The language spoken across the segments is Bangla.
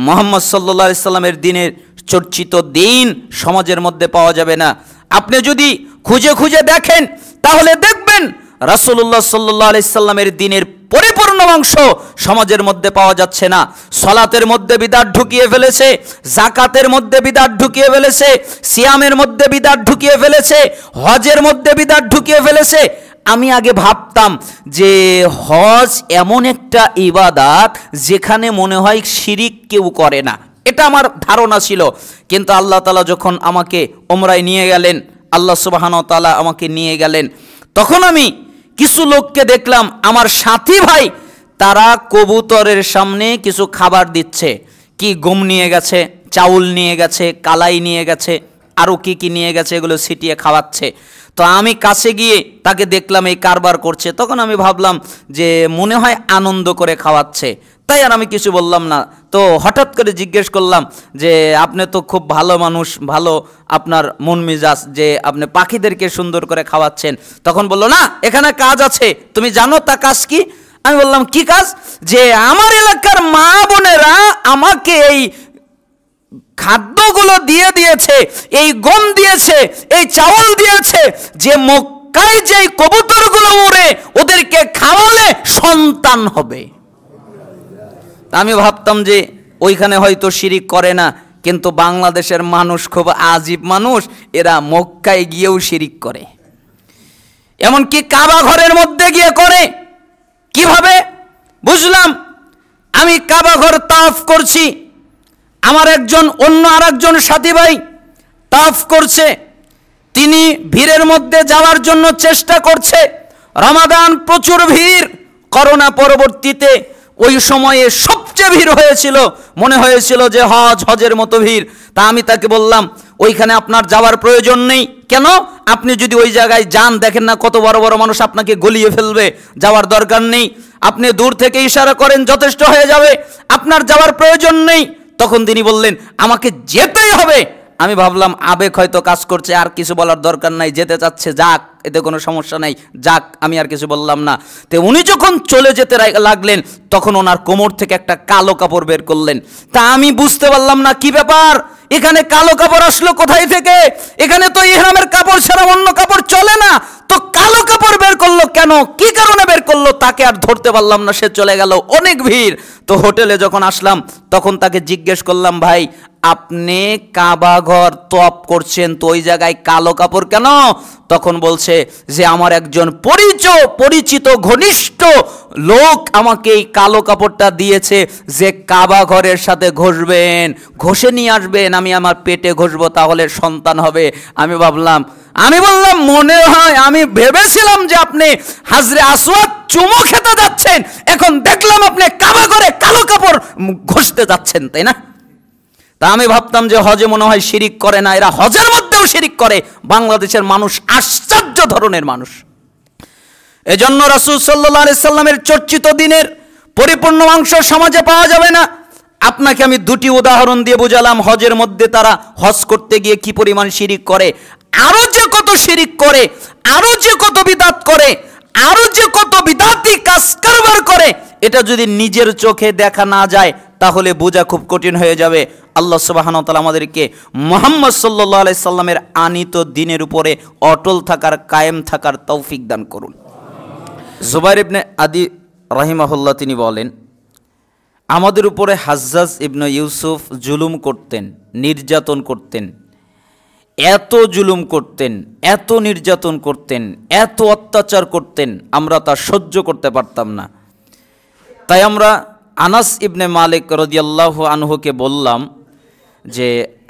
মুহাম্মদ সাল্লাল্লাহু আলাইহি সাল্লামের দিনের চর্চিত দিন সমাজের মধ্যে পাওয়া যাবে না। আপনি যদি খুঁজে খুঁজে দেখেন তাহলে দেখবেন রাসূলুল্লাহ সাল্লাল্লাহু আলাইহি সাল্লামের দিনের পরিপূর্ণ অংশ সমাজের মধ্যে পাওয়া যাচ্ছে না। সালাতের মধ্যে বিদআত ঢুকিয়ে ফেলেছে, যাকাতের মধ্যে বিদআত ঢুকিয়ে ফেলেছে, সিয়ামের মধ্যে বিদআত ঢুকিয়ে ফেলেছে, হজের মধ্যে বিদআত ঢুকিয়ে ফেলেছে। আমি আগে ভাবতাম যে হজ এমন একটা ইবাদত যেখানে মনে হয় শিরিক কেউ করে না, এটা আমার ধারণা ছিল। কিন্তু আল্লাহ তাআলা যখন আমাকে উমরায় নিয়ে গেলেন, আল্লাহ সুবহানাহু ওয়া তাআলা আমাকে নিয়ে গেলেন, তখন আমি কিছু লোককে দেখলাম, আমার সাথী ভাই, তারা কবুতরের সামনে কিছু খাবার দিচ্ছে। কি গম নিয়ে গেছে, চাউল নিয়ে গেছে, কালাই নিয়ে গেছে, আরও কি নিয়ে গেছে, এগুলো ছিটিয়ে খাওয়াচ্ছে। তো আমি কাছে গিয়ে তাকে দেখলাম এই কারবার করছে। তখন আমি ভাবলাম যে মনে হয় আনন্দ করে খাওয়াচ্ছে, তাই আর আমি কিছু বললাম না। তো হঠাৎ করে জিজ্ঞেস করলাম যে আপনি তো খুব ভালো মানুষ, ভালো আপনার মন মেজাজ, যে আপনি পাখিদেরকে সুন্দর করে খাওয়াচ্ছেন। তখন বলল, না, এখানে কাজ আছে, তুমি জানো তা কাজ কি? আমি বললাম, কি কাজ? যে আমার এলাকার মা বোনেরা আমাকে এই খাদ্যগুলো দিয়ে দিয়েছে, এই গম দিয়েছে, এই চাউল দিয়েছে, যে মক্কায় যে কবুতরগুলো উড়ে ওদেরকে খাওয়ালে সন্তান হবে। আমি ভাবতাম যে ওইখানে হয়তো শিরিক করে না, কিন্তু বাংলাদেশের মানুষ খুব আজীব মানুষ, এরা মক্কায় গিয়েও শিরিক করে, এমনকি কাবা ঘরের মধ্যে গিয়ে করে। কিভাবে বুঝলাম? আমি কাবা ঘর তাওয়াফ করছি, আমার অন্য আরেকজন সাথী ভাই তাওয়াফ করছে, তিনি ভিড়ের মধ্যে যাওয়ার জন্য চেষ্টা করছে। রমাদান প্রচুর ভিড়, করোনা পরবর্তীতে ওই সময়ে সবচেয়ে ভিড় হয়েছিল, মনে হয়েছিল যে হজের মতো ভিড়। তা আমি তাকে বললাম, ওইখানে আপনার যাওয়ার প্রয়োজন নেই। কেন? আপনি যদি ওই জায়গায় যান, দেখেন না কত বড় বড় মানুষ আপনাকে গলিয়ে ফেলবে, যাওয়ার দরকার নেই। আপনি দূর থেকে ইশারা করেন, যথেষ্ট হয়ে যাবে, আপনার যাওয়ার প্রয়োজন নেই। তখন তিনি বললেন, আমাকে যেতেই হবে। আমি ভাবলাম আবেগ হয়তো কাজ করছে, আর কিছু বলার দরকার নাই, যেতে চাচ্ছে, যাক, এতে কোনো সমস্যা নাই, যাক, আমি আর কিছু বললাম না। তো উনি যখন চলে যেতে লাগলেন, তখন ওনার কোমর থেকে একটা কালো কাপড় বের করলেন। তা আমি বুঝতে পারলাম না কি ব্যাপার, এখানে কালো কাপড় আসলো কোথায় থেকে? এখানে তো ইহরামের কাপড় ছাড়া অন্য কাপড় চলে না, তো কালো কাপড় বের করলো কেন? কি কারণে বের করলো? তাকে আর ধরতে পারলাম না, সে চলে গেল, অনেক ভিড়। তো হোটেলে যখন আসলাম তখন তাকে জিজ্ঞেস করলাম, ভাই, আপনি কাবা ঘর তওয়াফ করছেন, তো ওই জায়গায় কালো কাপড় কেন? তখন বলছে যে আমার একজন পরিচিত ঘনিষ্ঠ লোক আমাকে এই কালো কাপড়টা দিয়েছে, যে কাবা ঘরের সাথে ঘষে নিয়ে আসবেন, আমি আমার পেটে ঘষবো, তাহলে সন্তান হবে। আমি বললাম মনে হয়, আমি ভেবেছিলাম যে আপনি হাজরে আসওয়াদ চুমু খেতে যাচ্ছেন, এখন দেখলাম আপনি কাবা ঘরে কালো কাপড় ঘষতে যাচ্ছেন, তাই না? তা আমি ভাবতাম যে হজে মনে হয় শিরিক করে না, এরা হজের মধ্যেও শিরিক করে। বাংলাদেশের মানুষ আশ্চর্য ধরনের মানুষ। এজন্য রাসূল সাল্লাল্লাহু আলাইহি সাল্লামের চর্চিত দিনের পরিপূর্ণ অংশ সমাজে পাওয়া যাবে না। আপনাকে আমি দুটি উদাহরণ দিয়ে বুঝালাম হজের মধ্যে তারা হজ করতে গিয়ে কি পরিমাণ শিরিক করে, আরো যে কত শিরিক করে, আরো যে কত বিদআত করে, আরো যে কত বিদআতি কাজ কারবার করে, এটা যদি নিজের চোখে দেখা না যায় তাহলে বোঝা খুব কঠিন হয়ে যাবে। আল্লাহ সুবহানাহু ওয়া তাআলা আমাদেরকে মুহাম্মদ সাল্লাল্লাহু আলাইহি সাল্লামের আনিত দ্বীনের উপরে অটল থাকার, কায়েম থাকার তৌফিক দান করুন। জুবাইর ইবনে আদি রাহিমাহুল্লাহ তিনি বলেন, আমাদের উপরে হাজ্জাজ ইবনে ইউসুফ জুলুম করতেন, নির্যাতন করতেন, এত জুলুম করতেন, এত নির্যাতন করতেন, এত অত্যাচার করতেন, আমরা তা সহ্য করতে পারতাম না। তাই আমরা আনাস ইবনে মালিক রাদিয়াল্লাহু আনহুকে বললাম যে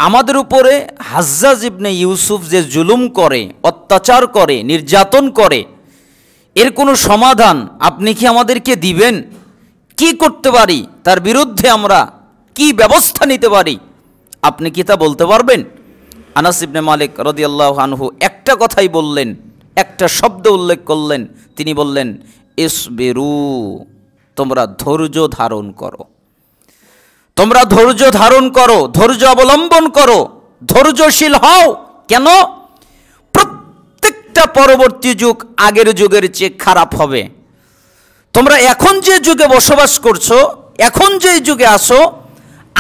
আমাদের উপরে হাজ্জাজ ইবনে ইউসুফ যে জুলুম করে, অত্যাচার করে, নির্যাতন করে, এর কোনো সমাধান আপনি কি আমাদেরকে দিবেন? কি করতে পারি, তার বিরুদ্ধে আমরা কি ব্যবস্থা নিতে পারি, আপনি কি তা বলতে পারবেন? আনাস ইবনে মালিক রাদিয়াল্লাহু আনহু একটা কথাই বললেন, একটা শব্দ উল্লেখ করলেন, তিনি বললেন, ইসবিরু, তোমরা ধৈর্য ধারণ করো, তোমরা ধৈর্য ধারণ করো, ধৈর্য অবলম্বন করো, ধৈর্যশীল হও। কেন? প্রত্যেকটা পরবর্তী যুগ আগের যুগের চেয়ে খারাপ হবে। তোমরা এখন যে যুগে বসবাস করছো, এখন যে যুগে আসো,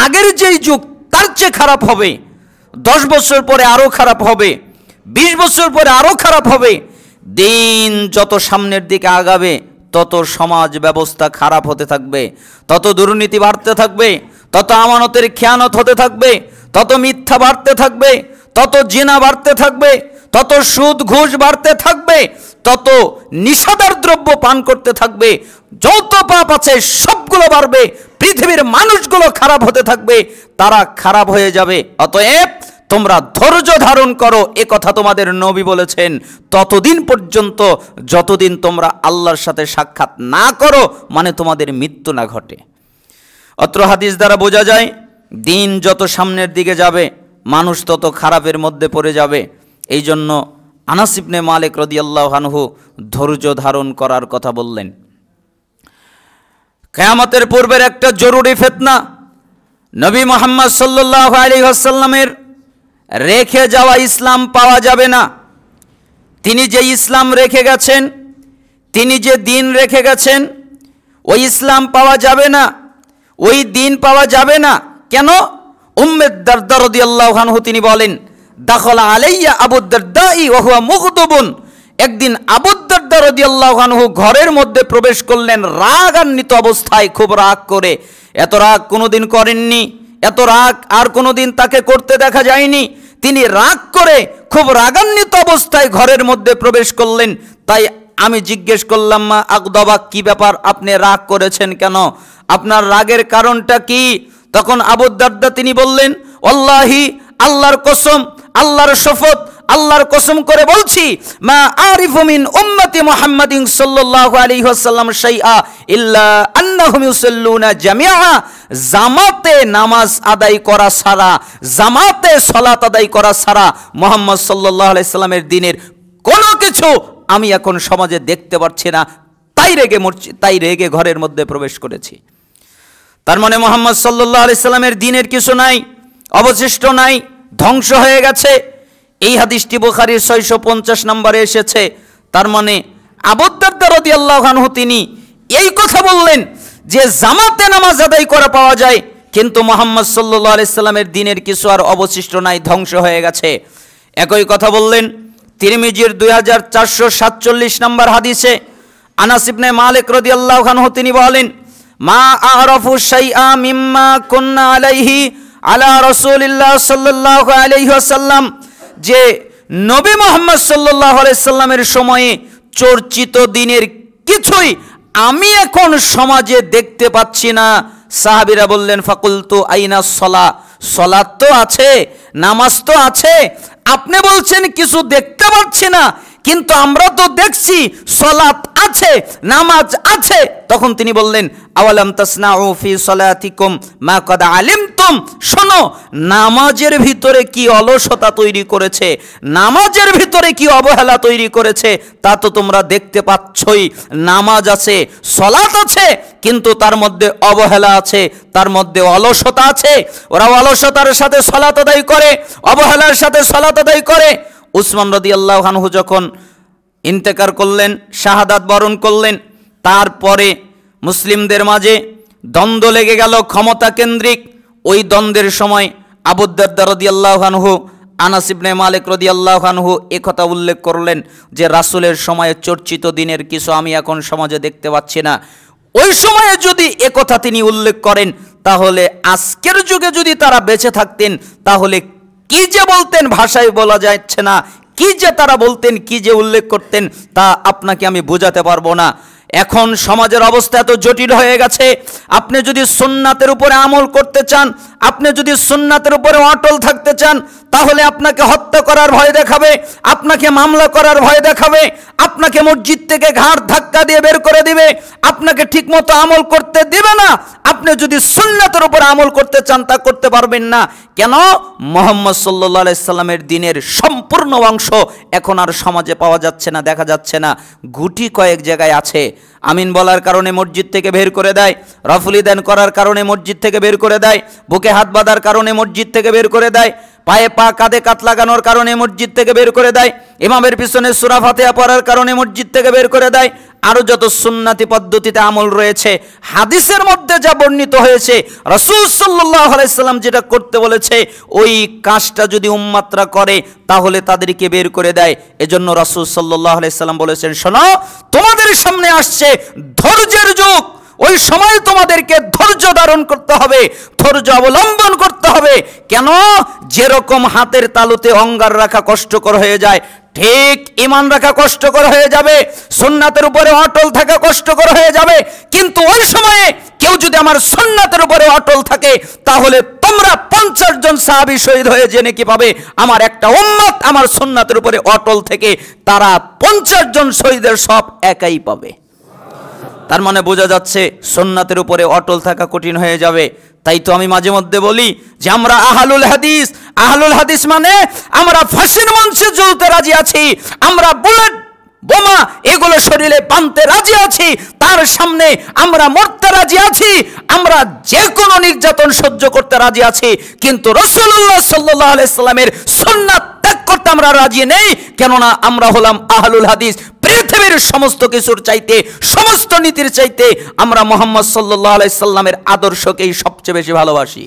আগের যেই যুগ তার চেয়ে খারাপ হবে, 10 বছর পরে আরও খারাপ হবে, 20 বছর পরে আরও খারাপ হবে। দিন যত সামনের দিকে আগাবে তত সমাজ ব্যবস্থা খারাপ হতে থাকবে, তত দুর্নীতি বাড়তে থাকবে, তত আমানতের খেয়ানত হতে থাকবে, তত মিথ্যা বাড়তে থাকবে, তত জিনা বাড়তে থাকবে, তত সুদ ঘুষ বাড়তে থাকবে, তত নিষাদার দ্রব্য পান করতে থাকবে, যত পাপ আছে সবগুলো বাড়বে, পৃথিবীর মানুষগুলো খারাপ হতে থাকবে, তারা খারাপ হয়ে যাবে। অতএব তোমরা ধৈর্য ধারণ করো, এ কথা তোমাদের নবী বলেছেন ততদিন পর্যন্ত যতদিন তোমরা আল্লাহর সাথে সাক্ষাৎ না করো, মানে তোমাদের মৃত্যু না ঘটে। অত্র হাদিস দ্বারা বোঝা যায় দিন যত সামনের দিকে যাবে মানুষ তত খারাপের মধ্যে পড়ে যাবে। এই জন্য আনাস ইবনে মালিক রাদিয়াল্লাহু আনহু ধৈর্য ধারণ করার কথা বললেন। কিয়ামতের পূর্বের একটা জরুরি ফিতনা, নবী মুহাম্মদ সাল্লাল্লাহু আলাইহি ওয়াসাল্লামের রেখে যাওয়া ইসলাম পাওয়া যাবে না। তিনি যে ইসলাম রেখে গেছেন, তিনি যে দিন রেখে গেছেন, ওই ইসলাম পাওয়া যাবে না, ওই দিন পাওয়া যাবে না। কেন? উম্মে দারদা রাদিয়াল্লাহু আনহু তিনি বলেন, দাখালা আলাইয়া আবু দারদাই ওয়া হুয়া মুগদবুন। একদিন আবু দারদা রাদিয়াল্লাহু আনহু ঘরের মধ্যে প্রবেশ করলেন রাগান্বিত অবস্থায়, খুব রাগ করে। এত রাগ কোনোদিন করেননি, এত রাগ আর কোনোদিন তাকে করতে দেখা যায়নি। তিনি রাগ করে খুব রাগান্বিত অবস্থায় ঘরের মধ্যে প্রবেশ করলেন। তাই আমি জিজ্ঞেস করলাম, মা আকদবা, কি ব্যাপার, আপনি রাগ করেছেন কেন? আপনার রাগের কারণটা কি? তখন আবু দারদা তিনি বললেন, ওয়াল্লাহি, আল্লাহর কসম, আল্লাহর শপথ, আল্লাহর কসম করে বলছি, মা আরিফু মিন উম্মতি মুহাম্মাদিন সাল্লাল্লাহু আলাইহি ওয়াসাল্লাম শাইআ ইল্লা আন্নাহুম ইউসাল্লুনা জামিআ। জামাতে নামাজ আদায় করা ছাড়া, জামাতে সালাত আদায় করা ছাড়া মুহাম্মদ সাল্লাল্লাহু আলাইহি সাল্লামের দ্বীনের কোনো কিছু আমি এখন সমাজে দেখতে পাচ্ছি না। তাই রেগে ঘরের মধ্যে প্রবেশ করেছি। তার মানে মুহাম্মদ সাল্লাল্লাহু আলাইহি সাল্লামের দ্বীনের কিছু নাই, অবশিষ্ট নাই, ধ্বংস হয়ে গেছে। এই হাদিসটি বুখারীর 650 নম্বরে এসেছে। তার মানে আবু দারদা রাদিয়াল্লাহু আনহু তিনি এই কথা বললেন যে জামাতে নামাজ আদায় করা পাওয়া যায়, কিন্তু মুহাম্মদ সাল্লাল্লাহু আলাইহি সাল্লামের দ্বীনের কিছু আর অবশিষ্ট নাই, ধ্বংস হয়ে গেছে। একই কথা বললেন তিরমিজির 2447 নম্বর হাদিসে আনাস ইবনে মালিক রাদিয়াল্লাহু আনহু তিনি বলেন, মা আরাফু শাইআ মিম্মা কুন্না আলাইহি আলা রাসূলিল্লাহ সাল্লাল্লাহু আলাইহি ওয়াসাল্লাম, যে নবী মুহাম্মদ সাল্লাল্লাহু আলাইহি সাল্লামের সময়ে চর্চিত দিনের কিছুই আমি এখন সমাজে দেখতে পাচ্ছি না। সাহাবীরা বললেন, ফাকুলতু আইনা সলা, সালাত তো আছে, নামাজ তো আছে, আপনি বলছেন কিছু দেখতে পাচ্ছি না, কিন্তু আমরা তো দেখছি সালাত আছে, নামাজ আছে। তখন তিনি বললেন, আওয়ালাম তাসনাউ ফি সালাতিকুম মা কাদ আলিমতুম, শোনো, নামাজের ভিতরে কি অলসতা তৈরি করেছে, নামাজের ভিতরে কি অবহেলা তৈরি করেছে তা তো তোমরা দেখতে পাচ্ছই। নামাজ আছে, সালাত আছে, কিন্তু তার মধ্যে অবহেলা আছে, তার মধ্যে অলসতা আছে। ওরা অলসতার সাথে সালাত আদায় করে, অবহেলার সাথে সালাত আদায় করে। উসমান রাদিয়াল্লাহু আনহু যখন ইন্তেকার করলেন, শাহাদাত বরণ করলেন, তারপরে মুসলিমদের মাঝে দ্বন্দ্ব লেগে গেল ক্ষমতা কেন্দ্রিক। ওই দ্বন্দ্বের সময় আবু দারদা রাদিয়াল্লাহু আনহু আনাস ইবনে মালিক রাদিয়াল্লাহু আনহু একথা উল্লেখ করলেন যে রাসূলের সময়ে চর্চিত দিনের কিছু আমি এখন সমাজে দেখতে পাচ্ছি না। ওই সময়ে যদি একথা তিনি উল্লেখ করেন, তাহলে আজকের যুগে যদি তারা বেঁচে থাকতেন, তাহলে কি যে বলতেন ভাষায় বলা যাচ্ছে না, কি যে তারা বলতেন, কি যে উল্লেখ করতেন, তা আপনাকে আমি বোঝাতে পারবো না। এখন সমাজের অবস্থা এত জটিল হয়ে গেছে, আপনি যদি সুন্নাতের উপরে আমল করতে চান, আপনি যদি সুন্নাতের উপরে অটল থাকতে চান, তাহলে আপনাকে হত্যা করার ভয় দেখাবে, আপনাকে মামলা করার ভয় দেখাবে, আপনাকে মসজিদ থেকে ঘাড় ধাক্কা দিয়ে বের করে দিবে, আপনাকে ঠিকমতো আমল করতে দিবে না। আপনি যদি সুন্নাতের উপরে আমল করতে চান, তা করতে পারবেন না। কেন? মুহাম্মদ সাল্লাল্লাহু আলাইহি সাল্লামের দ্বীনের সম্পূর্ণ অংশ এখন আর সমাজে পাওয়া যাচ্ছে না, দেখা যাচ্ছে না। গুটি কয়েক জায়গায় আছে। আমিন বলার কারণে মসজিদ থেকে বের করে দেয়, রফুলি দান করার কারণে মসজিদ থেকে বের করে দেয়, বুকে হাত বাঁধার কারণে মসজিদ থেকে বের করে দেয়, পায়ে পা কাঁধে কাত লাগানোর কারণে মসজিদ থেকে বের করে দেয়, ইমামের পিছনে সূরা ফাতিহা পড়ার কারণে মসজিদ থেকে বের করে দেয়, আরো যত সুন্নতি পদ্ধতিতে আমল রয়েছে, হাদিসের মধ্যে যা বর্ণিত হয়েছে, রাসূল সাল্লাল্লাহু আলাইহি সাল্লাম যেটা করতে বলেছে, ওই কাজটা যদি উম্মতরা করে তাহলে তাদেরকে বের করে দেয়। এজন্য রাসূল সাল্লাল্লাহু আলাইহি সাল্লাম বলেছেন, শোনো, তোমাদের সামনে আসছে ধৈর্যের যুগ, ওই সময় তোমাদেরকে ধৈর্য ধারণ করতে হবে, ধৈর্য অবলম্বন করতে হবে। কেন? যেরকম হাতের তালুতে অঙ্গার রাখা কষ্টকর হয়ে যায়, ঠিক ঈমান রাখা কষ্টকর হয়ে যাবে, সুন্নাতের উপরে অটল থাকা কষ্টকর হয়ে যাবে। কিন্তু ওই সময়ে কেউ যদি আমার সুন্নাতের উপরে অটল থাকে, তাহলে তোমরা 50 জন সাহাবী শহীদ হয়ে জেনে কি পাবে? আমার একটা উম্মত আমার সুন্নাতের উপরে অটল থেকে তারা 50 জন শহীদের সব একাই পাবে। তার মানে বোঝা যাচ্ছে সুন্নাতের উপরে অটল থাকা কঠিন হয়ে যাবে। তাই তো আমি মাঝে মধ্যে বলি যে আমরা আহলুল হাদিস। আহলুল হাদিস মানে আমরা ফাঁসির মঞ্চে ঝুলতে রাজি আছি, আমরা বুলেট বোমা এগুলো শরীরে বাঁধতে রাজি আছি, তার সামনে আমরা মরতে রাজি আছি, আমরা যে কোনো নির্যাতন সহ্য করতে রাজি আছি। কিন্তু রাসূলুল্লাহ সাল্লাল্লাহু আলাইহি সাল্লামের সুন্নাত ত্যাগ করতে আমরা রাজি নেই। কেননা আমরা হলাম আহলুল হাদিস। পৃথিবীর সমস্ত কিছুর চাইতে, সমস্ত নীতির চাইতে আমরা মুহাম্মদ সাল্লাল্লাহু আলাইহি সাল্লামের আদর্শকেই সবচেয়ে বেশি ভালোবাসি।